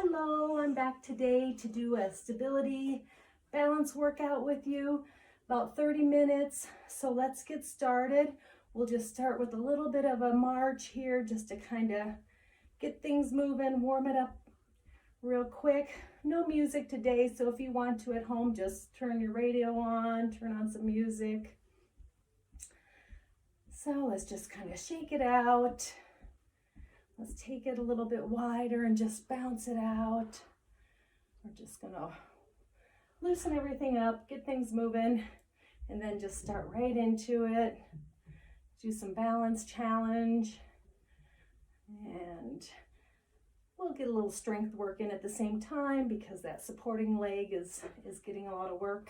Hello, I'm back today to do a stability balance workout with you, about 30 minutes. So let's get started. We'll just start with a little bit of a march here just to kind of get things moving, warm it up real quick. No music today, so if you want to at home, just turn your radio on, turn on some music. So let's just kind of shake it out. Let's take it a little bit wider and just bounce it out. We're just gonna loosen everything up, get things moving, and then just start right into it. Do some balance challenge, and we'll get a little strength work in at the same time because that supporting leg is getting a lot of work.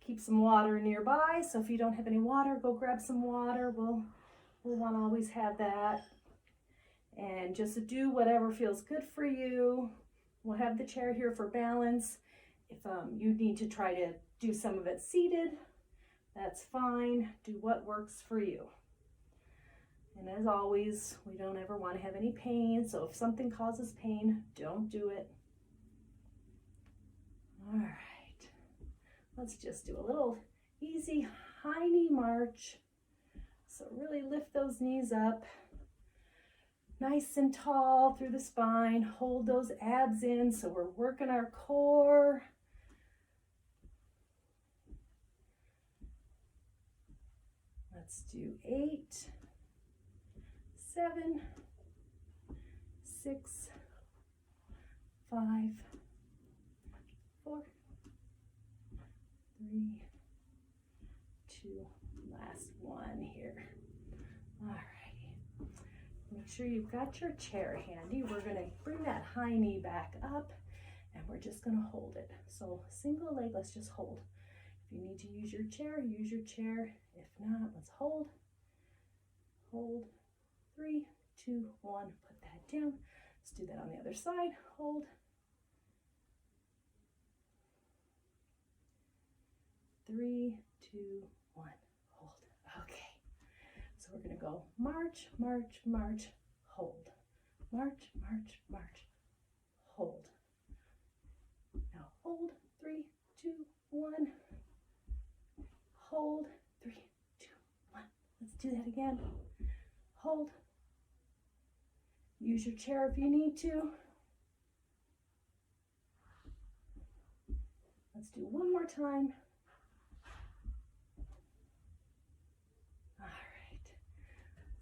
Keep some water nearby, so if you don't have any water, go grab some water. We'll want to always have that. And just do whatever feels good for you. We'll have the chair here for balance. If you need to try to do some of it seated, that's fine. Do what works for you. And as always, we don't ever want to have any pain. So if something causes pain, don't do it. All right. Let's just do a little easy high knee march. So really lift those knees up. Nice and tall through the spine. Hold those abs in so we're working our core. Let's do 8, 7, 6, 5, 4, 3, 2, last one here. All right. Make sure you've got your chair handy. We're going to bring that high knee back up and we're just going to hold it. So single leg, let's just hold. If you need to use your chair, use your chair. If not, let's hold. Hold. 3, 2, 1. Put that down. Let's do that on the other side. Hold. 3, 2, 1. Hold. Okay. So we're going to go march, march, march, hold. March, march, march, hold. Now hold. 3, 2, 1. Hold. 3, 2, 1. Let's do that again. Hold. Use your chair if you need to. Let's do one more time.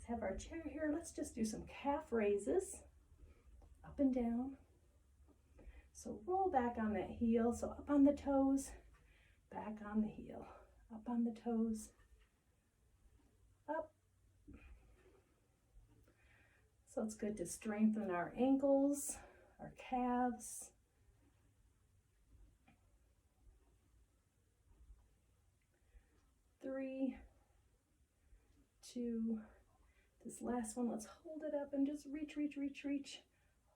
Have our chair here. Let's just do some calf raises, up and down. So roll back on that heel, so up on the toes, back on the heel, up on the toes, up. So it's good to strengthen our ankles, our calves. Three, 2, this last one, let's hold it up and just reach, reach, reach, reach.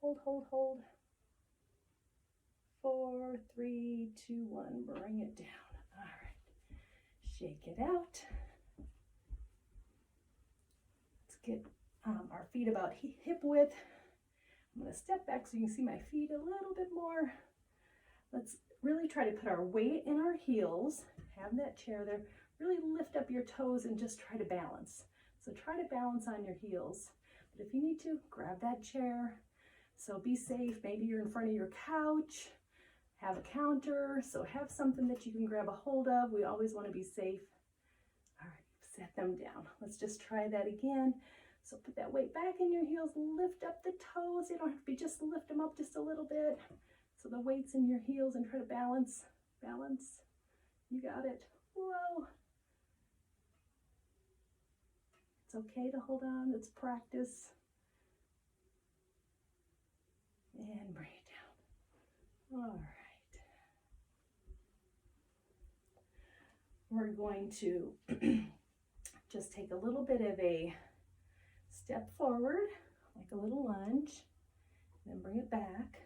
Hold, hold, hold. 4, 3, 2, 1. Bring it down. All right. Shake it out. Let's get our feet about hip width. I'm going to step back so you can see my feet a little bit more. Let's really try to put our weight in our heels. Have that chair there. Really lift up your toes and just try to balance. So try to balance on your heels, but if you need to, grab that chair. So be safe. Maybe you're in front of your couch, have a counter, so have something that you can grab a hold of. We always want to be safe. All right, set them down. Let's just try that again. So put that weight back in your heels, lift up the toes. You don't have to be, just lift them up just a little bit. So the weight's in your heels and try to balance, balance. You got it. Whoa. It's okay to hold on, it's practice. And bring it down. All right. We're going to just take a little bit of a step forward, like a little lunge, then bring it back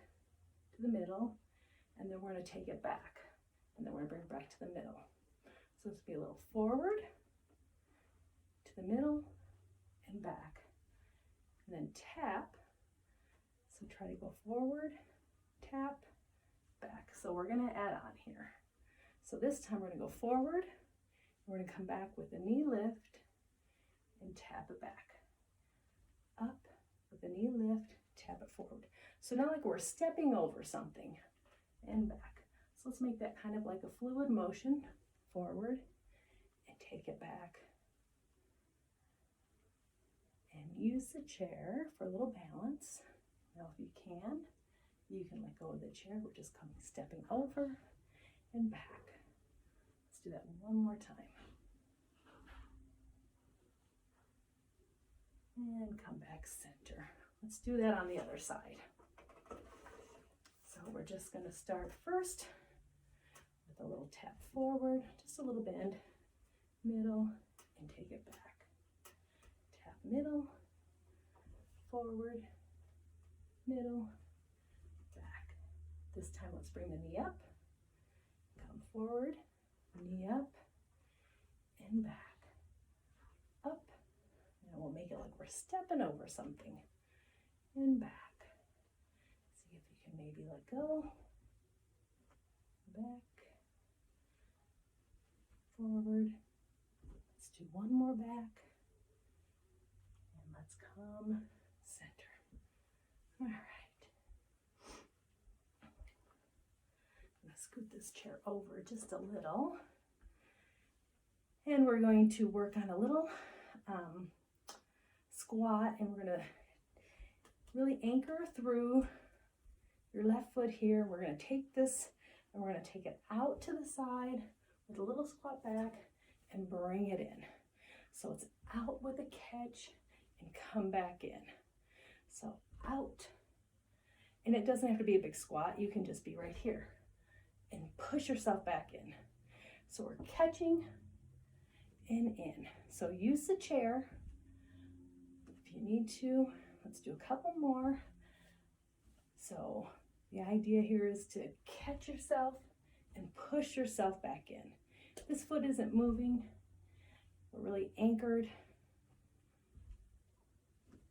to the middle, and then we're going to take it back, and then we're going to bring it back to the middle. So let's be a little forward, to the middle, and back. And then tap. So try to go forward tap, back. So we're gonna add on here. So this time we're gonna go forward, we're gonna come back with a knee lift and tap it back. Up with a knee lift, tap it forward. So now like we're stepping over something and back. So let's make that kind of like a fluid motion, forward and take it back. And use the chair for a little balance. Now if you can let go of the chair. We're just stepping over and back. Let's do that one more time. And come back center. Let's do that on the other side. So we're just going to start first with a little tap forward, just a little bend, middle, and take it back. Tap middle, forward, middle, back. This time let's bring the knee up, come forward, knee up, and back. Up. Now we'll make it like we're stepping over something. And back. See if you can maybe let go. Back. Forward. Let's do one more back. And let's come center. All right. I'm going to scoot this chair over just a little. And we're going to work on a little squat, and we're going to really anchor through your left foot here. We're going to take this and we're going to take it out to the side with a little squat back and bring it in. So it's out with a catch and come back in. So out. And it doesn't have to be a big squat. You can just be right here and push yourself back in. So we're catching and in. So use the chair if you need to. Let's do a couple more. So the idea here is to catch yourself and push yourself back in. This foot isn't moving. We're really anchored.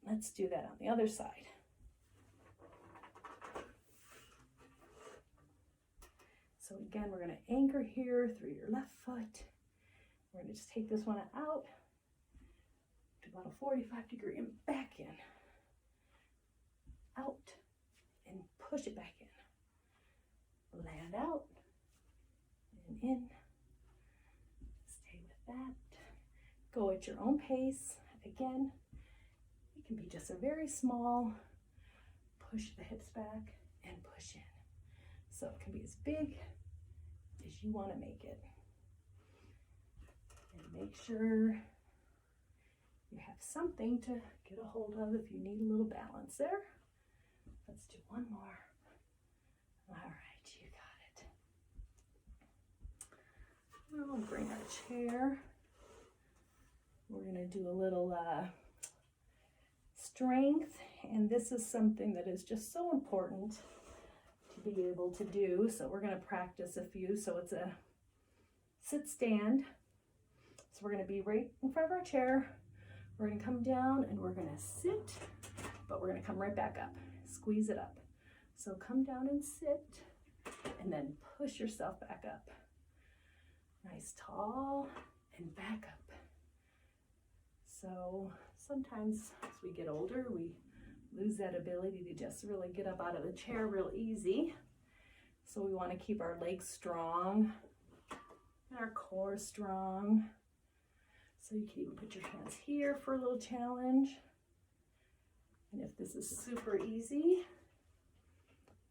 Let's do that on the other side. So again, we're going to anchor here through your left foot. We're going to just take this one out to about a 45 degree and back in. Out and push it back in. Land out and in. Stay with that. Go at your own pace. Again, it can be just a very small push the hips back and push in. So it can be as big as you want to make it. And make sure you have something to get a hold of if you need a little balance there. Let's do one more. All right, you got it. We'll bring our chair. We're going to do a little strength, and this is something that is just so important to be able to do. So we're going to practice a few. So it's a sit stand. So we're going to be right in front of our chair. We're going to come down and we're going to sit, but we're going to come right back up. Squeeze it up. So come down and sit, and then push yourself back up. Nice tall and back up. So sometimes as we get older, we lose that ability to just really get up out of the chair real easy. So we want to keep our legs strong and our core strong. So you can even put your hands here for a little challenge. And if this is super easy,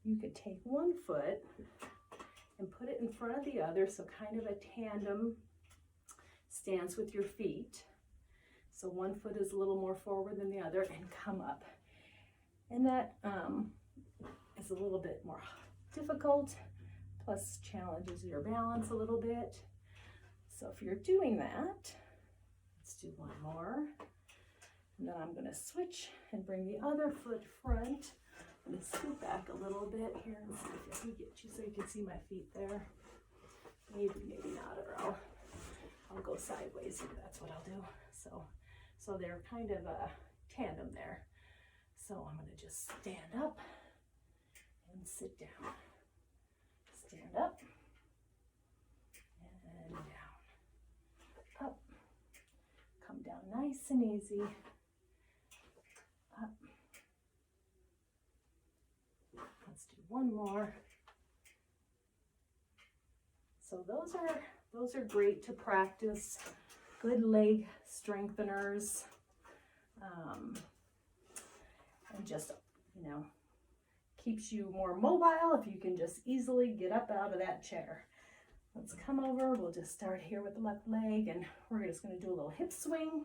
you could take one foot and put it in front of the other, so kind of a tandem stance with your feet. So one foot is a little more forward than the other, and come up. And that is a little bit more difficult, plus challenges your balance a little bit. So if you're doing that, let's do one more. And then I'm going to switch and bring the other foot front. I'm going to scoot back a little bit here and see if I can get you so you can see my feet there. Maybe, maybe not, or I'll go sideways here. That's what I'll do. So they're kind of a tandem there. So I'm going to just stand up and and sit down. Stand up and down. Up. Come down nice and easy. Up. Let's do one more. So those are great to practice. Good leg strengtheners. And just, you know, keeps you more mobile if you can just easily get up out of that chair. Let's come over. We'll just start here with the left leg, and we're just going to do a little hip swing.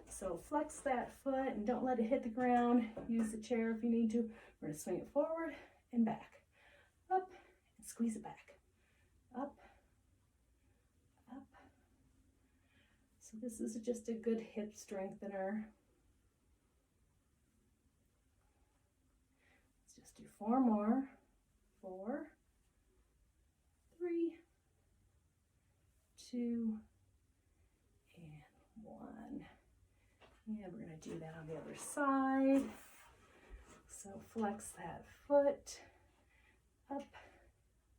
So flex that foot and don't let it hit the ground. Use the chair if you need to. We're going to swing it forward and back. Up and squeeze it back. Up. Up. So this is just a good hip strengthener. Let's just do 4 more. 4, 3, 2, and 1. And we're going to do that on the other side. So flex that foot up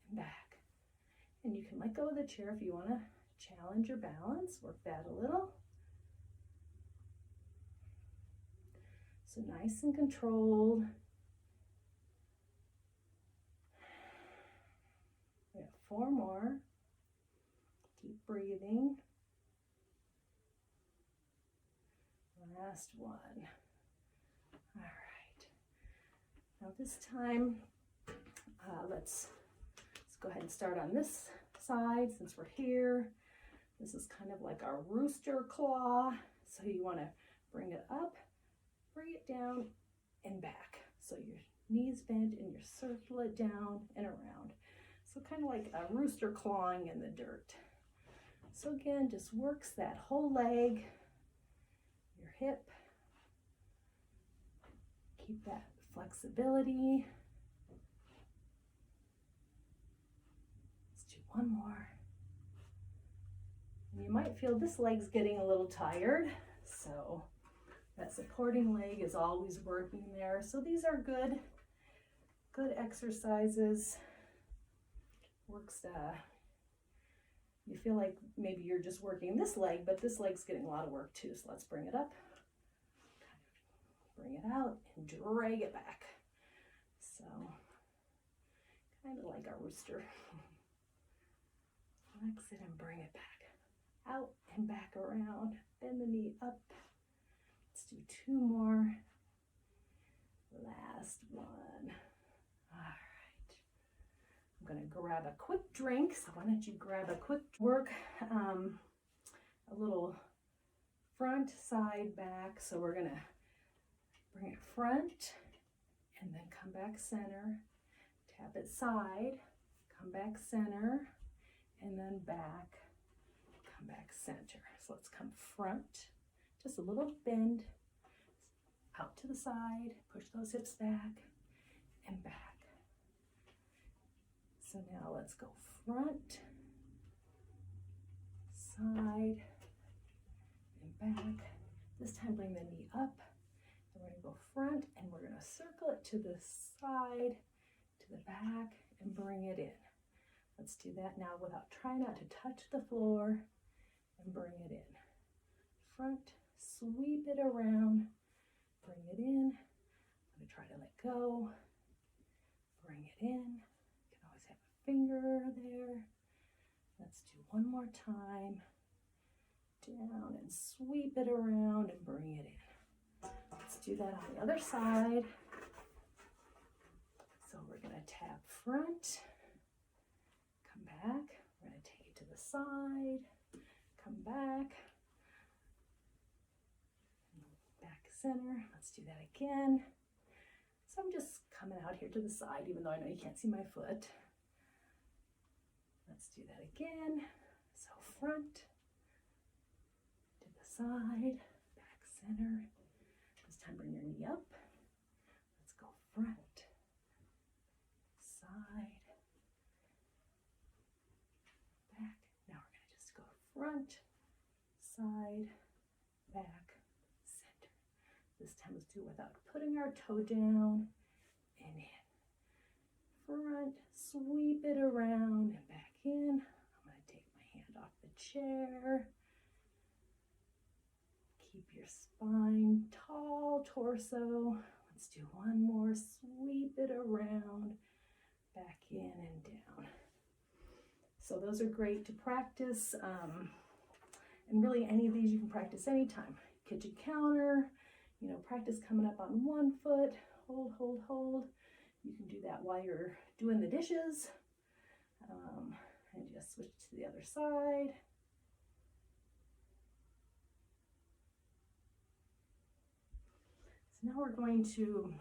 and back. And you can let go of the chair if you want to challenge your balance. Work that a little. So nice and controlled. We have 4 more. Keep breathing. Last one. All right. Now this time, let's go ahead and start on this side since we're here. This is kind of like our rooster claw. So you want to bring it up, bring it down, and back. So your knees bent and you circle it down and around. So kind of like a rooster clawing in the dirt. So again, just works that whole leg, your hip. Keep that flexibility. Let's do one more. And you might feel this leg's getting a little tired, so that supporting leg is always working there. So these are good exercises. Works, you feel like maybe you're just working this leg, but this leg's getting a lot of work too. So let's bring it up, bring it out, and drag it back. So kind of like a rooster. Flex it and bring it back. Out and back around. Bend the knee up. Let's do 2 more. Last one. All right. I'm going to grab a quick drink. So why don't you grab a quick work, a little front, side, back. So we're going to bring it front and then come back center. Tap it side, come back center, and then back, come back center. So let's come front, just a little bend, out to the side, push those hips back and back. So now let's go front, side, and back. This time bring the knee up. And we're going to go front and we're going to circle it to the side, to the back, and bring it in. Let's do that now without trying not to touch the floor, and bring it in. Front, sweep it around, bring it in. I'm going to try to let go, bring it in. You can always have a finger there. Let's do one more time. Down and sweep it around and bring it in. Let's do that on the other side. So we're going to tap front, come back, we're going to take it to the side, come back, back center. Let's do that again. So I'm just coming out here to the side, even though I know you can't see my foot. Let's do that again. So front, to the side, back center. This time bring your knee up. Let's go front, side, back. Now we're going to just go front, side, back, center. This time let's do it without putting our toe down and in. front, sweep it around and back in. I'm going to take my hand off the chair. Keep your spine tall, torso. Let's do one more. Sweep it around, back in and down. So those are great to practice. And really any of these you can practice anytime. Kitchen counter, you know, practice coming up on one foot. Hold, hold, hold. You can do that while you're doing the dishes. And just switch to the other side. So now we're going to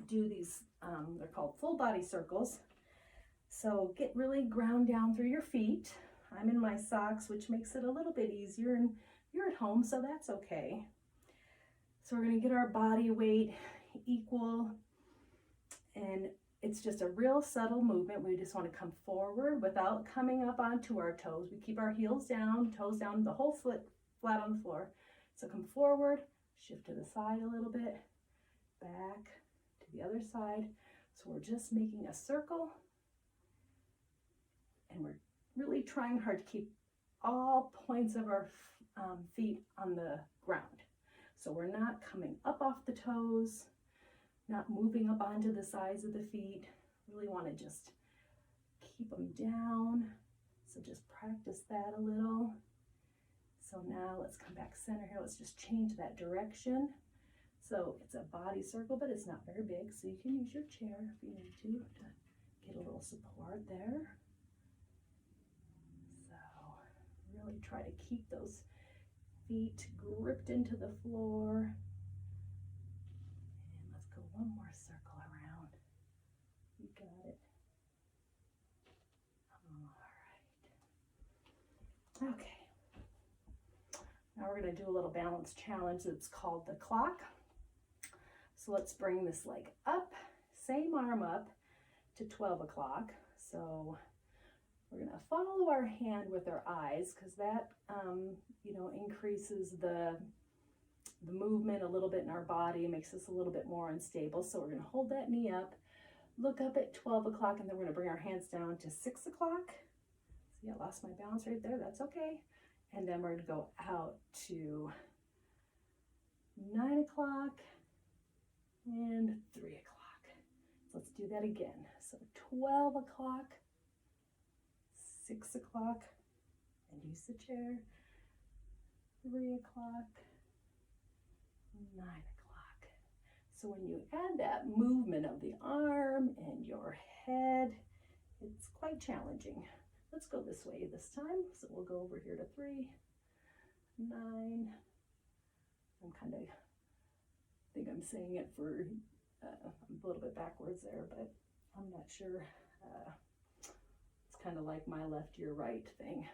do these, they're called full body circles. So get really ground down through your feet. I'm in my socks, which makes it a little bit easier, and you're at home, so that's okay. So we're going to get our body weight equal, and it's just a real subtle movement. We just want to come forward without coming up onto our toes. We keep our heels down, toes down, the whole foot flat on the floor. So come forward, shift to the side a little bit, back to the other side. So we're just making a circle, and we're really trying hard to keep all points of our feet on the ground. So we're not coming up off the toes, not moving up onto the sides of the feet. Really want to just keep them down. So just practice that a little. So now let's come back center here. Let's just change that direction. So it's a body circle, but it's not very big. So you can use your chair if you need to get a little support there. Really try to keep those feet gripped into the floor. And let's go one more circle around. You got it. All right. Okay. Now we're going to do a little balance challenge that's called the clock. So let's bring this leg up, same arm up to 12 o'clock. So we're going to follow our hand with our eyes, because that, you know, increases the movement a little bit in our body, makes us a little bit more unstable. So we're going to hold that knee up, look up at 12 o'clock, and then we're going to bring our hands down to 6 o'clock. See, I lost my balance right there. That's okay. And then we're going to go out to 9 o'clock and 3 o'clock. So let's do that again. So 12 o'clock, 6 o'clock, and use the chair, 3 o'clock, 9 o'clock. So when you add that movement of the arm and your head, it's quite challenging. Let's go this way this time. So we'll go over here to 3, 9. I'm kind of, think I'm saying it for, I'm a little bit backwards there, but I'm not sure. It's kind of like my left, your right thing.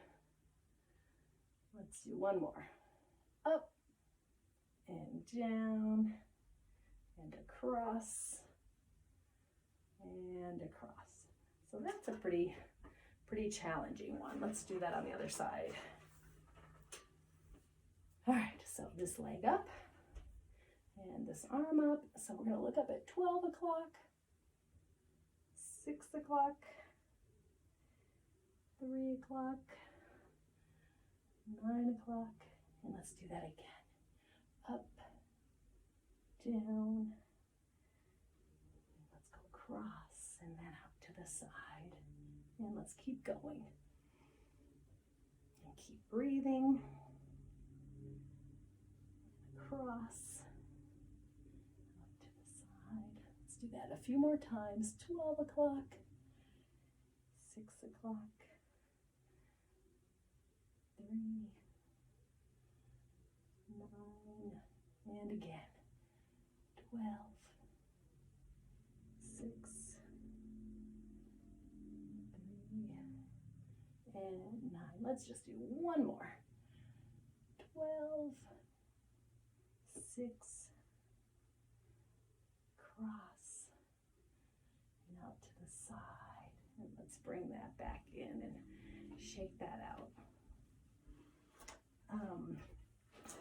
Let's do one more. Up and down and across and across. So that's a pretty challenging one. Let's do that on the other side. All right, so this leg up and this arm up. So we're going to look up at 12 o'clock, 6 o'clock, 3 o'clock, 9 o'clock, and let's do that again. Up, down, let's go across and then out to the side. And let's keep going. And keep breathing. Across, up to the side. Let's do that a few more times. 12 o'clock, 6 o'clock, 3, 9, and again. 12, 6, 3, and 9. Let's just do one more. 12, 6, cross, and out to the side. And let's bring that back in and shake that out.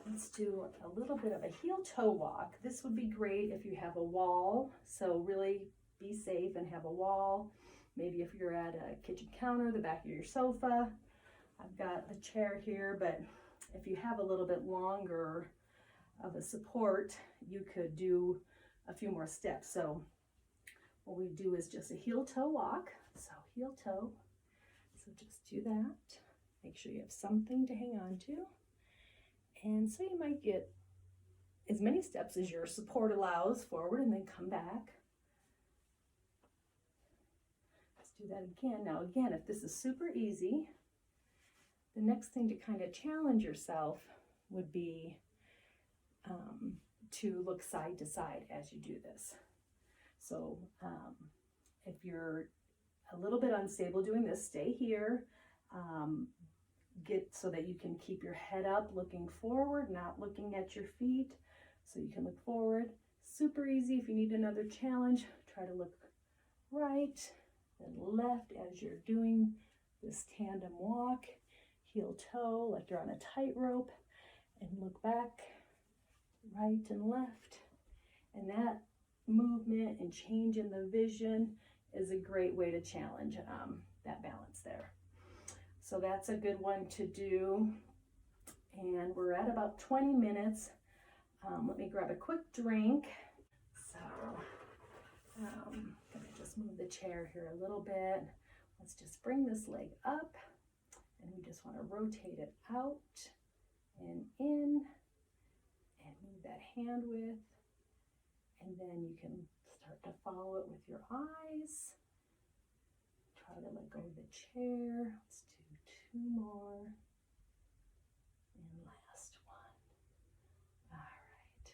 Let's do a little bit of a heel toe walk. This would be great if you have a wall, so really be safe and have a wall. Maybe if you're at a kitchen counter, the back of your sofa. I've got a chair here, but if you have a little bit longer of a support, you could do a few more steps. So what we do is just a heel toe walk. So heel toe. So just do that. Make sure you have something to hang on to. And so you might get as many steps as your support allows forward and then come back. Let's do that again. Now again, if this is super easy, the next thing to kind of challenge yourself would be to look side to side as you do this. So if you're a little bit unstable doing this, stay here. Get so that you can keep your head up, looking forward, not looking at your feet. So you can look forward. Super easy. If you need another challenge, try to look right and left as you're doing this tandem walk. Heel toe like you're on a tightrope, and look back, right and left. And that movement and change in the vision is a great way to challenge that balance there. So that's a good one to do. And we're at about 20 minutes. Let me grab a quick drink. So I'm gonna just move the chair here a little bit. Let's just bring this leg up, and we just want to rotate it out and in, and move that hand width. And then you can start to follow it with your eyes. Try to let go of the chair. Let's do 2 more. And last one. All right.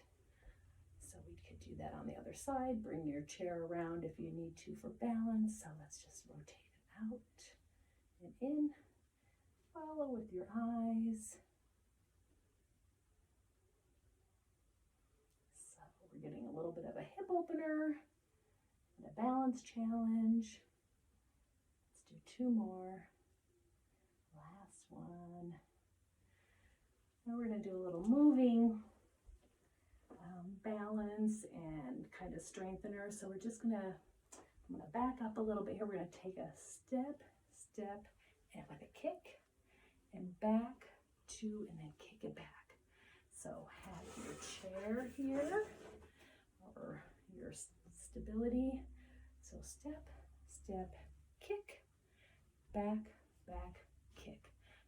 So we could do that on the other side. Bring your chair around if you need to for balance. So let's just rotate it out and in. Follow with your eyes. So we're getting a little bit of a hip opener and a balance challenge. Let's do 2 more. Last one. Now we're going to do a little moving balance and kind of strengthener. So we're just going to, I'm going to back up a little bit here. We're going to take a step, and with a kick, and back, 2, and then kick it back. So have your chair here, or your stability. So step, kick, back, kick.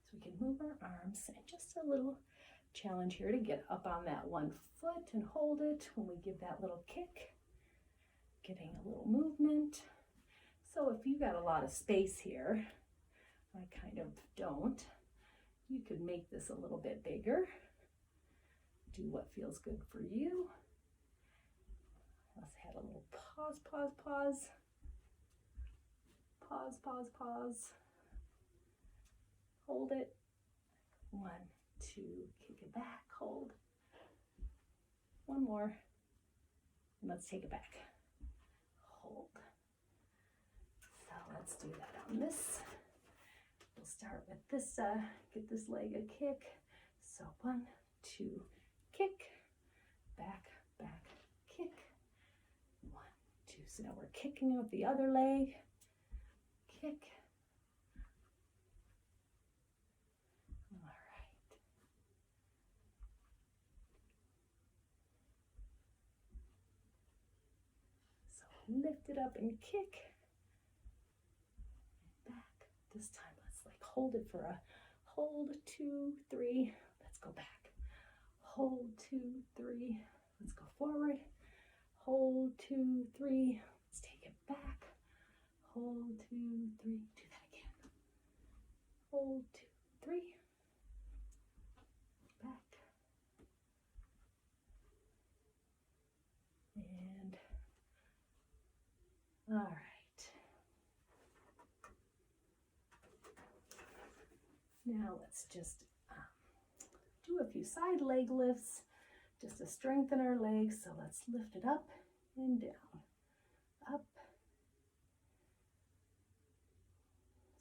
So we can move our arms, and just a little challenge here to get up on that one foot and hold it when we give that little kick. Getting a little movement. So if you've got a lot of space here, I kind of don't, you could make this a little bit bigger. Do what feels good for you. Let's have a little pause. Pause. Hold it. 1, 2, kick it back, hold. 1 more. And let's take it back. Hold. So let's do that on this. We'll start with this, get this leg a kick. So 1, 2, kick, back, kick. 1, 2. So now we're kicking with the other leg. Kick. All right. So lift it up and kick. Back. This time let's like hold it for a hold, 2, 3. Let's go back. Hold, 2, 3. Let's go forward. Hold, 2, 3. Let's take it back. Hold, 2, 3. Do that again. Hold, 2, 3. Back. And all right. Now let's just do a few side leg lifts just to strengthen our legs. So let's lift it up and down, up.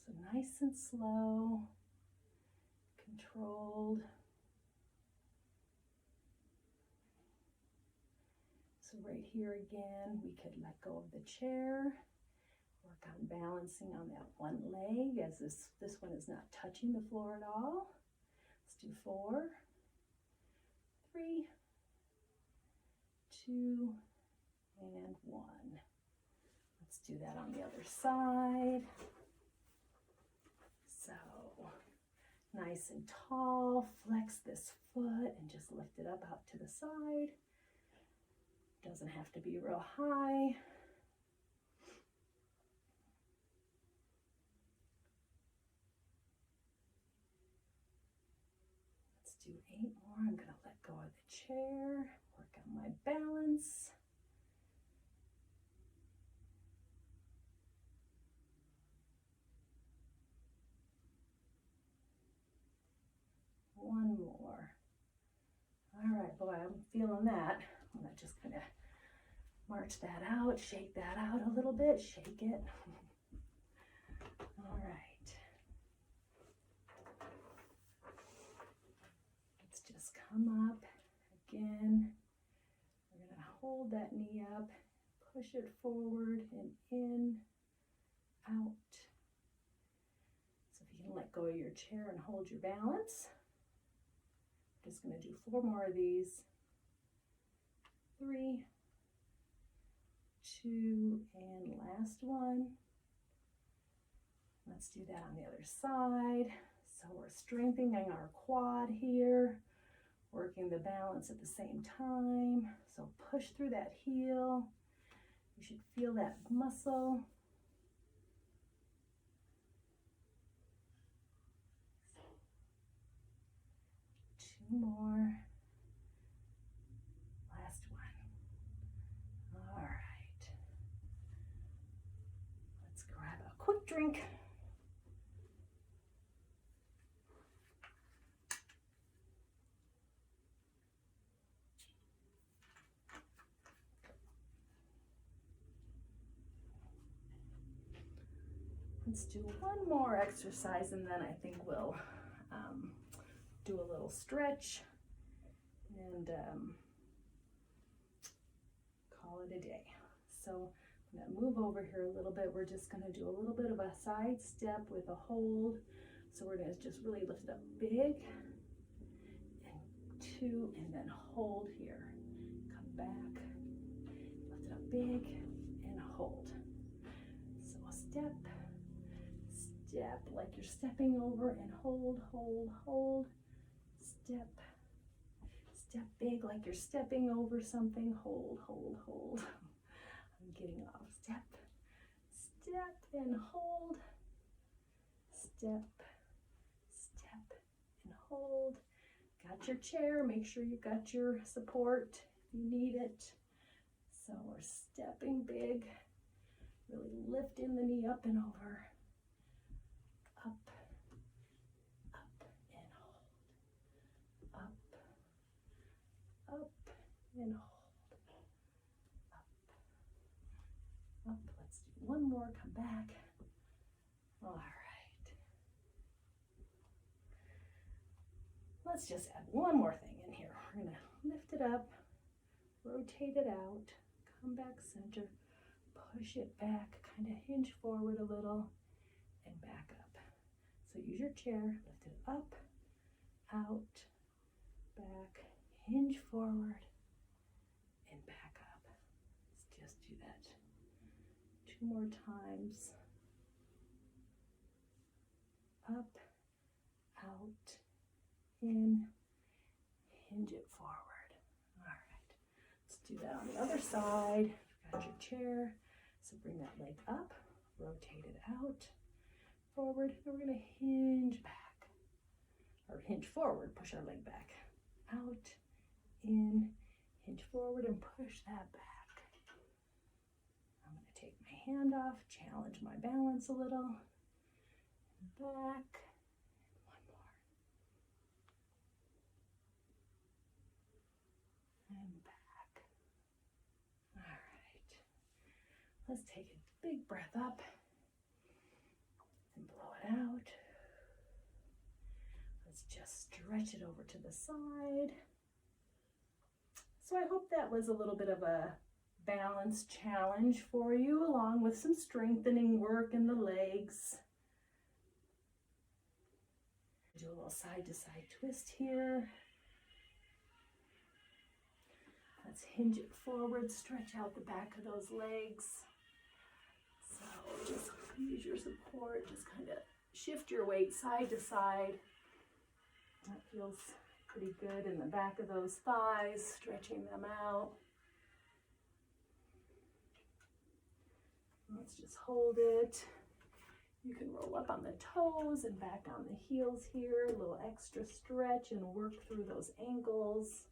So nice and slow, controlled. So right here again, we could let go of the chair, work on balancing on that one leg as this one is not touching the floor at all. Let's do 4, 3, 2, and 1. Let's do that on the other side. So nice and tall, flex this foot and just lift it up out to the side. Doesn't have to be real high. Let's do 8 more. I'm going to let go of the chair, work on my balance. One more. All right, boy, I'm feeling that. I'm going to just kind of march that out, shake that out a little bit, shake it. All right. Let's just come up again. We're going to hold that knee up, push it forward and in, out. So if you can let go of your chair and hold your balance. I'm just going to do 4 more of these. 3, 2, and last one. Let's do that on the other side. So we're strengthening our quad here, working the balance at the same time. So push through that heel. You should feel that muscle. 2 more. Last one. All right. Let's grab a quick drink. Let's do one more exercise and then I think we'll do a little stretch and call it a day. So I'm going to move over here a little bit. We're just going to do a little bit of a side step with a hold. So we're going to just really lift it up big and 2 and then hold here. Come back, lift it up big and hold. So a step, step like you're stepping over and hold, hold, hold. Step, step big like you're stepping over something. Hold, hold, hold. I'm getting off. Step, step and hold. Step, step and hold. Got your chair. Make sure you got your support if you need it. So we're stepping big. Really lifting the knee up and over. Up, up and hold. Up, up and hold. Up, up. Let's do one more. Come back. All right. Let's just add one more thing in here. We're going to lift it up, rotate it out, come back center, push it back, kind of hinge forward a little, and back up. So use your chair, lift it up, out, back, hinge forward, and back up. Let's just do that 2 more times. Up, out, in, hinge it forward. All right, let's do that on the other side. Got your chair, so bring that leg up, rotate it out, forward, and we're going to hinge back, or hinge forward, push our leg back, out, in, hinge forward, and push that back. I'm going to take my hand off, challenge my balance a little, back, and back. All right. Let's take a big breath up and blow it out. Let's just stretch it over to the side. So I hope that was a little bit of a balance challenge for you, along with some strengthening work in the legs. Do a little side to side twist here. Let's hinge it forward, stretch out the back of those legs. So just use your support, just kind of shift your weight side to side. That feels pretty good in the back of those thighs, stretching them out. Let's just hold it. You can roll up on the toes and back on the heels here, a little extra stretch and work through those ankles.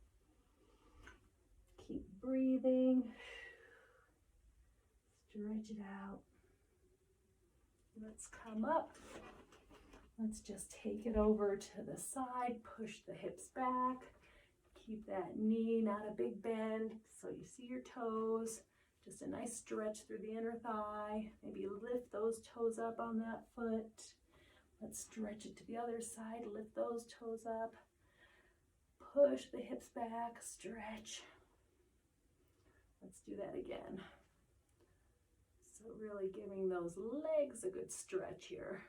Keep breathing. Stretch it out. Let's come up. Let's just take it over to the side, push the hips back. Keep that knee, not a big bend, so you see your toes. Just a nice stretch through the inner thigh. Maybe lift those toes up on that foot. Let's stretch it to the other side. Lift those toes up. Push the hips back, stretch. Let's do that again. So really giving those legs a good stretch here.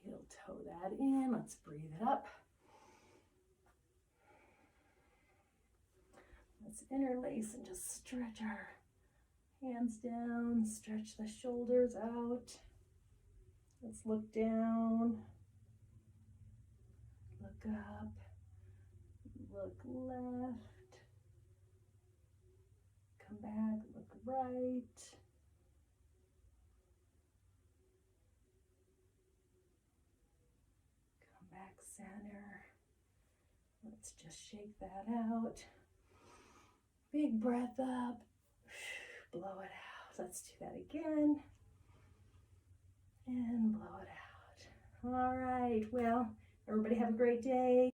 Heel toe that in. Let's breathe it up. Let's interlace and just stretch our hands down, stretch the shoulders out. Let's look down, look up, look left, come back, look right. Come back center. Let's just shake that out. Big breath up, blow it out. Let's do that again, and blow it out. All right, well, everybody have a great day.